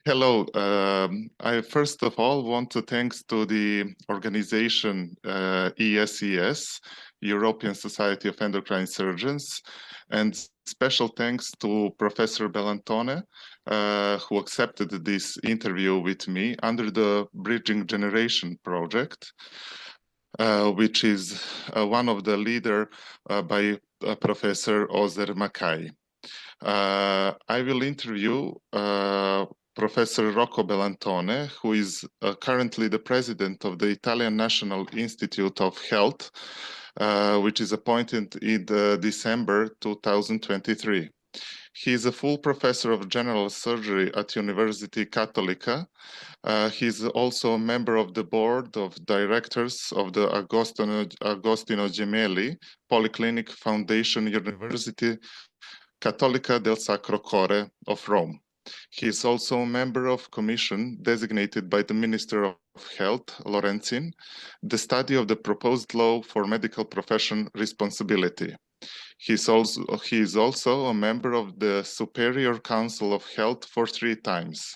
Hello. I first of all want to thanks to the organization ESES, European Society of Endocrine Surgeons, and special thanks to Professor Belantone, who accepted this interview with me under the Bridging Generation project, which is one of the leader by Professor Ozer Makai. I will interview Professor Rocco Belantone, who is currently the president of the Italian National Institute of Health, which is appointed in December 2023. He is a full professor of general surgery at University Cattolica. He's also a member of the board of directors of the Agostino Gemelli Polyclinic Foundation, University Cattolica del Sacro Cuore of Rome. He is also a member of commission designated by the Minister of Health, Lorenzin, the study of the proposed law for medical profession responsibility. He is also a member of the Superior Council of Health for 3 times.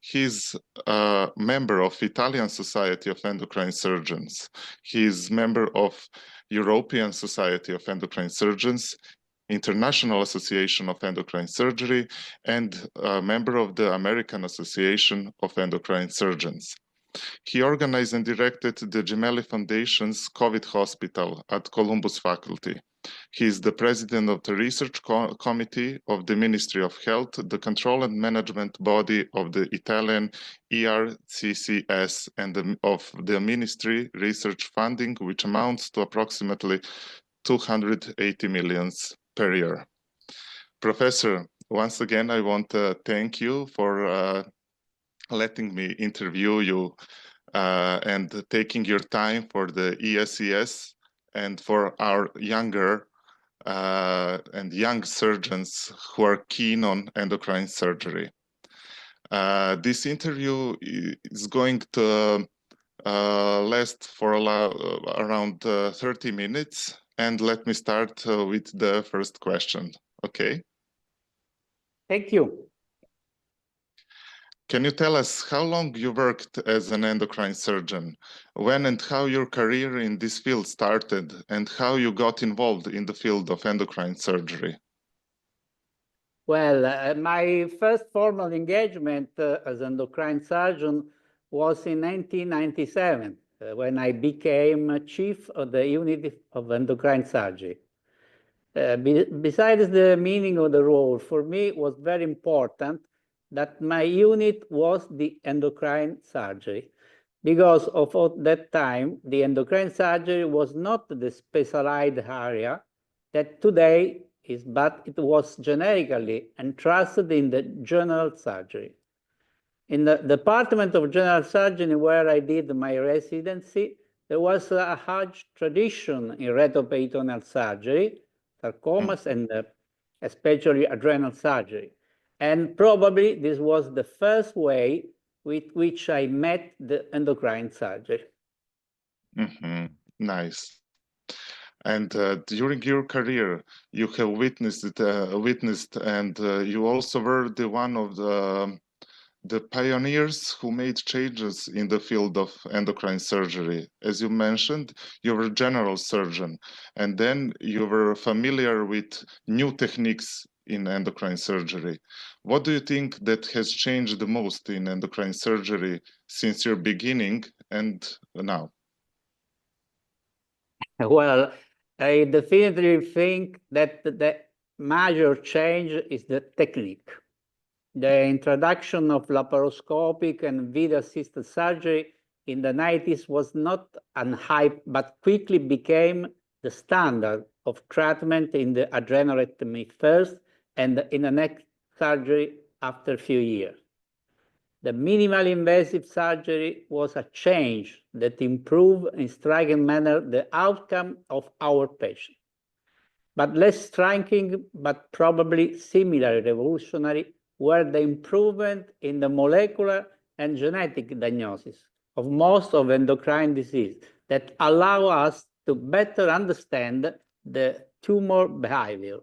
He is a member of Italian Society of Endocrine Surgeons. He is member of European Society of Endocrine Surgeons, International Association of Endocrine Surgery, and a member of the American Association of Endocrine Surgeons. He organized and directed the Gemelli Foundation's COVID hospital at Columbus faculty. He is the president of the research committee of the Ministry of Health, the control and management body of the Italian ERCCS, and of the ministry research funding, which amounts to approximately 280 million per year. Professor, once again, I want to thank you for letting me interview you and taking your time for the ESES and for our younger and young surgeons who are keen on endocrine surgery. This interview is going to last for around 30 minutes. And let me start with the first question, okay? Thank you. Can you tell us how long you worked as an endocrine surgeon, when and how your career in this field started, and how you got involved in the field of endocrine surgery? Well, my first formal engagement as an endocrine surgeon was in 1997. When I became chief of the unit of endocrine surgery. Besides the meaning of the role, for me it was very important that my unit was the endocrine surgery, because of at that time, the endocrine surgery was not the specialized area that today is, but it was generically entrusted in the general surgery. In the Department of General Surgery, where I did my residency, there was a huge tradition in retroperitoneal surgery, sarcomas, and especially adrenal surgery. And probably this was the first way with which I met the endocrine surgery. Nice. And during your career, you have witnessed, and you also were one of the pioneers who made changes in the field of endocrine surgery. As you mentioned, you were a general surgeon, and then you were familiar with new techniques in endocrine surgery. What do you think that has changed the most in endocrine surgery since your beginning and now? Well, I definitely think that the major change is the technique. The introduction of laparoscopic and video-assisted surgery in the 90s was not an hype, but quickly became the standard of treatment in the adrenorectomy first and in the neck surgery after a few years. The minimally invasive surgery was a change that improved in striking manner the outcome of our patients. But less striking, but probably similarly revolutionary, were the improvement in the molecular and genetic diagnosis of most of endocrine disease that allow us to better understand the tumor behavior.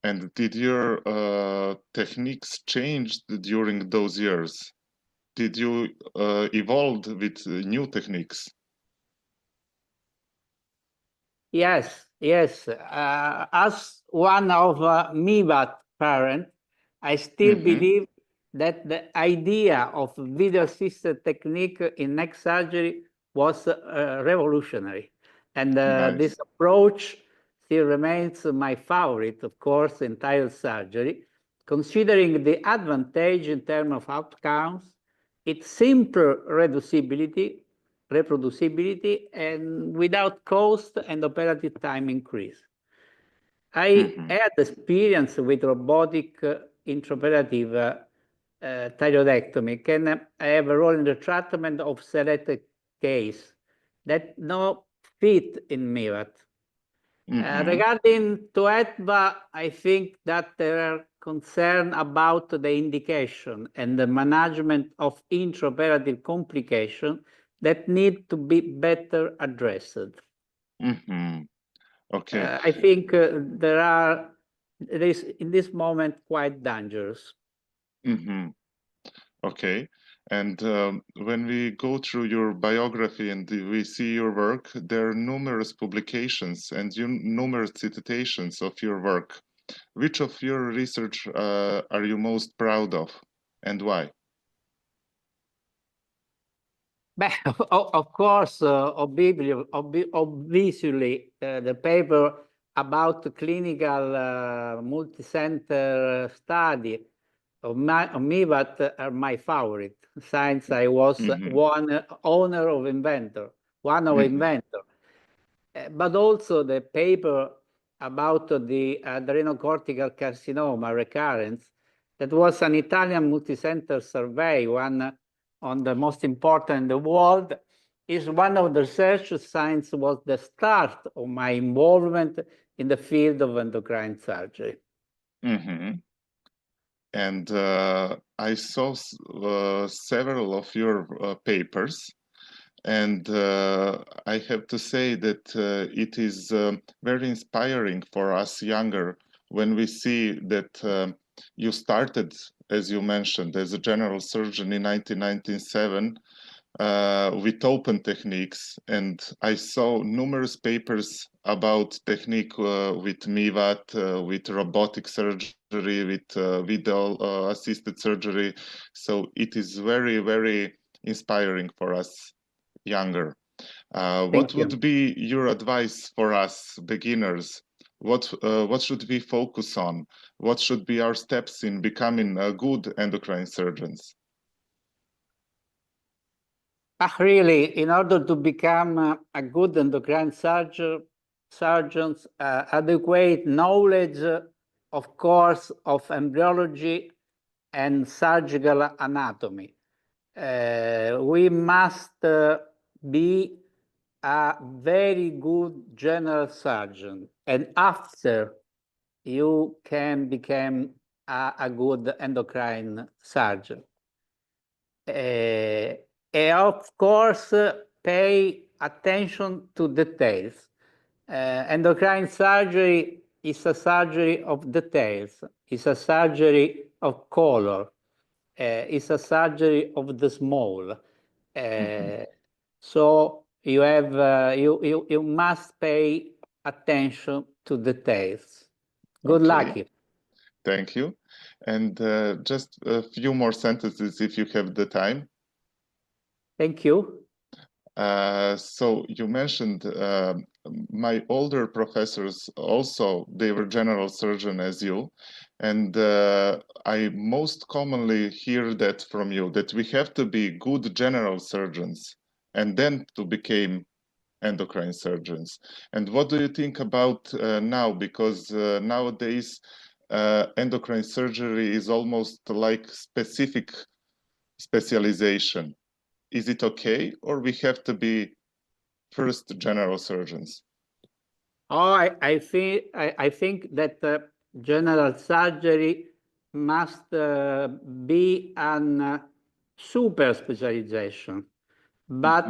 And did your techniques change during those years? Did you evolve with new techniques? Yes, yes. As one of MIVAT parent, I still believe that the idea of video-assisted technique in neck surgery was revolutionary. And Nice. this approach still remains my favorite, of course, in tile surgery, considering the advantage in terms of outcomes, its simple reproducibility, and without cost and operative time increase. I had experience with robotic intraoperative thyroidectomy. Can I have a role in the treatment of selected case that no fit in MIVAT? Regarding to ETVA, I think that there are concerns about the indication and the management of intraoperative complications that need to be better addressed. Okay. I think there is in this moment quite dangerous. Okay. And when we go through your biography and we see your work, there are numerous publications and numerous citations of your work. Which of your research are you most proud of, and why? Of course, obviously, the paper about the clinical multi-center study of MIVAT are my favorite, since I was one of inventor. But also the paper about the adrenocortical carcinoma recurrence, that was an Italian multi-center survey, one on the most important in the world, is one of the research science was the start of my involvement in the field of endocrine surgery. And I saw several of your papers, and I have to say that it is very inspiring for us younger when we see that you started, as you mentioned, as a general surgeon in 1997 with open techniques, and I saw numerous papers about technique with MIVAT, with robotic surgery, with video assisted surgery. So it is very, very inspiring for us younger. What would be your advice for us beginners? What should we focus on? What should be our steps in becoming good endocrine surgeons? Really, in order to become a good endocrine surgeons, adequate knowledge, of course, of embryology and surgical anatomy. We must be a very good general surgeon, and after you can become a good endocrine surgeon. Of course, pay attention to details. Endocrine surgery is a surgery of details. It's a surgery of color. It's a surgery of the small. So you have you must pay attention to details. Good luck. Thank you. And just a few more sentences if you have the time. Thank you. So you mentioned my older professors also, they were general surgeon as you. And I most commonly hear that from you, that we have to be good general surgeons and then to become endocrine surgeons. And what do you think about now? Because nowadays, endocrine surgery is almost like specific specialization. Is it okay, or we have to be first general surgeons? Oh, I think that general surgery must be an super specialization, but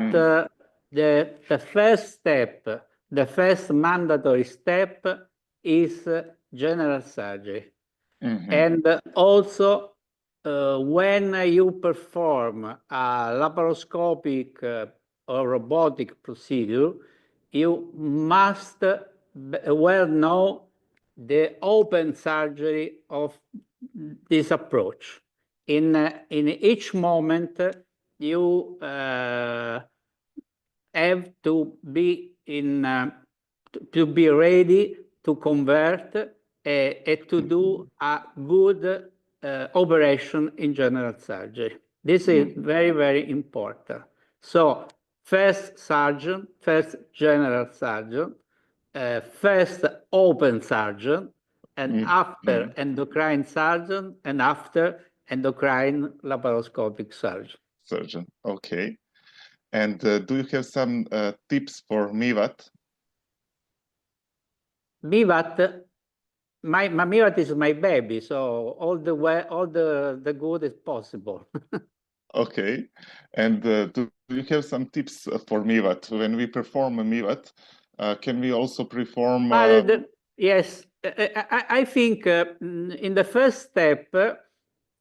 the first step, the first mandatory step is general surgery. Mm-hmm. And also, when you perform a laparoscopic or robotic procedure, you must well know the open surgery of this approach. In each moment, you have to be to be ready to convert and to do a good operation in general surgery. This is very, very important. So first surgeon, first general surgeon, first open surgeon, and after endocrine surgeon, and after endocrine laparoscopic surgeon. Surgeon, okay. And do you have some tips for MIVAT? MIVAT, my MIVAT is my baby, so all the good is possible. Okay. And do you have some tips for MIVAT? When we perform a MIVAT, can we also perform? Yes, I think in the first step,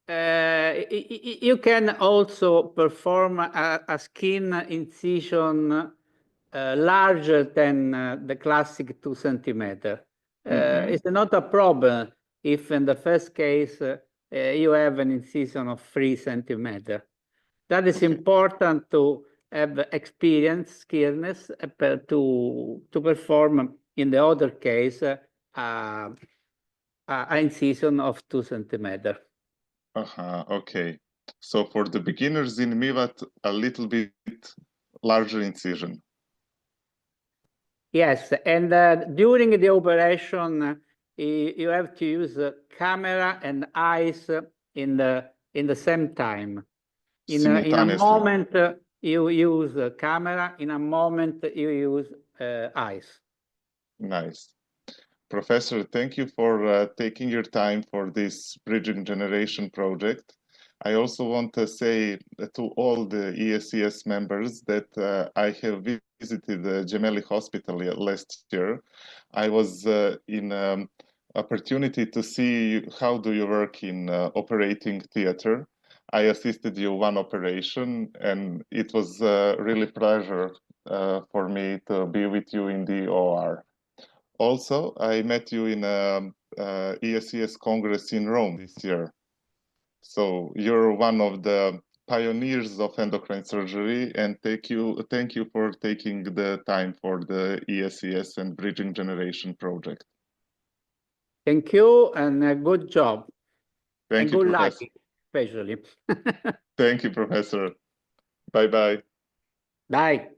you can also perform a skin incision larger than the classic 2 centimeter. It's not a problem if in the first case you have an incision of 3 centimeter. That is important to have experience, skillness to perform in the other case an incision of 2 centimeter. Okay. So for the beginners in MIVAT, a little bit larger incision. Yes, and during the operation, you have to use camera and eyes in the same time. In a moment, you use camera. In a moment, you use eyes. Nice. Professor, thank you for taking your time for this Bridging Generation project. I also want to say to all the ESCS members that I have visited the Gemelli Hospital last year. I was in opportunity to see how do you work in operating theater. I assisted you one operation, and it was really pleasure for me to be with you in the OR. Also, I met you in a ESCS Congress in Rome this year. So you're one of the pioneers of endocrine surgery, and thank you for taking the time for the ESCS and Bridging Generation project. Thank you, and good job. Thank you, good Professor. luck, especially. Thank you, Professor. Bye-bye. Bye.